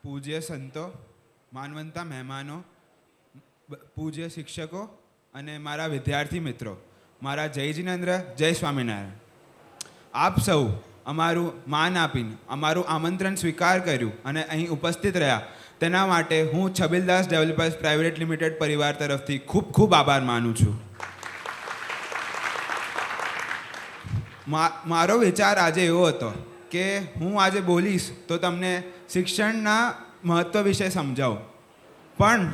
પૂજ્ય સંતો, માનવંતા મહેમાનો, પૂજ્ય શિક્ષકો અને મારા વિદ્યાર્થી મિત્રો, મારા જય જિનેન્દ્ર, જય સ્વામિનારાયણ. આપ સૌ અમારું માન આપીને અમારું આમંત્રણ સ્વીકાર કર્યું અને અહીં ઉપસ્થિત રહ્યા તેના માટે હું છબીલદાસ ડેવલપર્સ પ્રાઇવેટ લિમિટેડ પરિવાર તરફથી ખૂબ ખૂબ આભાર માનું છું. મારો વિચાર આજે એવો હતો કે હું આજે બોલીશ તો તમને શિક્ષણના મહત્ત્વ વિશે સમજાવું, પણ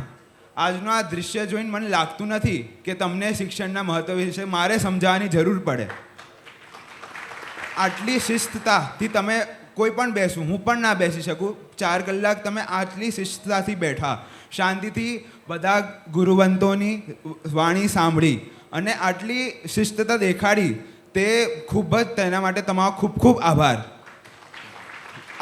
આજનું આ દૃશ્ય જોઈને મને લાગતું નથી કે તમને શિક્ષણના મહત્ત્વ વિશે મારે સમજાવવાની જરૂર પડે. આટલી શિસ્તતાથી તમે કોઈ પણ બેસું, હું પણ ના બેસી શકું. 4 કલાક તમે આટલી શિસ્તતાથી બેઠા, શાંતિથી બધા ગુરુવંતોની વાણી સાંભળી અને આટલી શિસ્તતા દેખાડી, તે ખૂબ જ તેના માટે તમારો ખૂબ ખૂબ આભાર.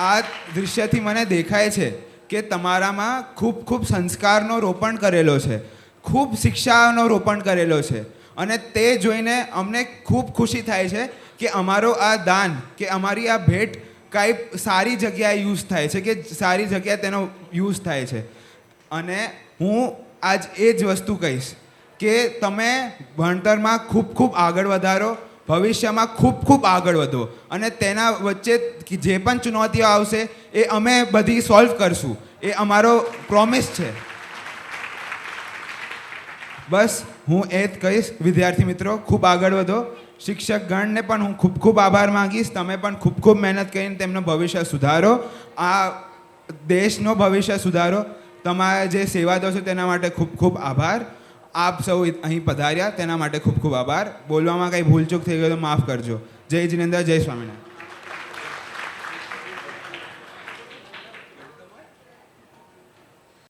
આ દૃશ્યથી મને દેખાય છે કે તમારામાં ખૂબ ખૂબ સંસ્કારનો રોપણ કરેલો છે, ખૂબ શિક્ષાનો રોપણ કરેલો છે અને તે જોઈને અમને ખૂબ ખુશી થાય છે કે અમારો આ દાન કે અમારી આ ભેટ કાંઈ સારી જગ્યાએ યુઝ થાય છે, કે સારી જગ્યાએ તેનો યુઝ થાય છે. અને હું આજ એ જ વસ્તુ કહીશ કે તમે ભણતરમાં ખૂબ ખૂબ આગળ વધારો, ભવિષ્યમાં ખૂબ ખૂબ આગળ વધો અને તેના વચ્ચે જે પણ ચુનૌતીઓ આવશે એ અમે બધી સોલ્વ કરશું, એ અમારો પ્રોમિસ છે. બસ હું એ જ કહીશ. વિદ્યાર્થી મિત્રો, ખૂબ આગળ વધો. શિક્ષકગણને પણ હું ખૂબ ખૂબ આભાર માંગીશ. તમે પણ ખૂબ ખૂબ મહેનત કરીને તેમનું ભવિષ્ય સુધારો, આ દેશનો ભવિષ્ય સુધારો. તમારે જે સેવા દો છો તેના માટે ખૂબ ખૂબ આભાર. આપ સૌ અહીં પધાર્યા તેના માટે ખૂબ ખૂબ આભાર. બોલવામાં કંઈ ભૂલચૂક થઈ ગયો તો માફ કરજો. જય જિનેન્દ્ર, જય સ્વામિનારાયણ.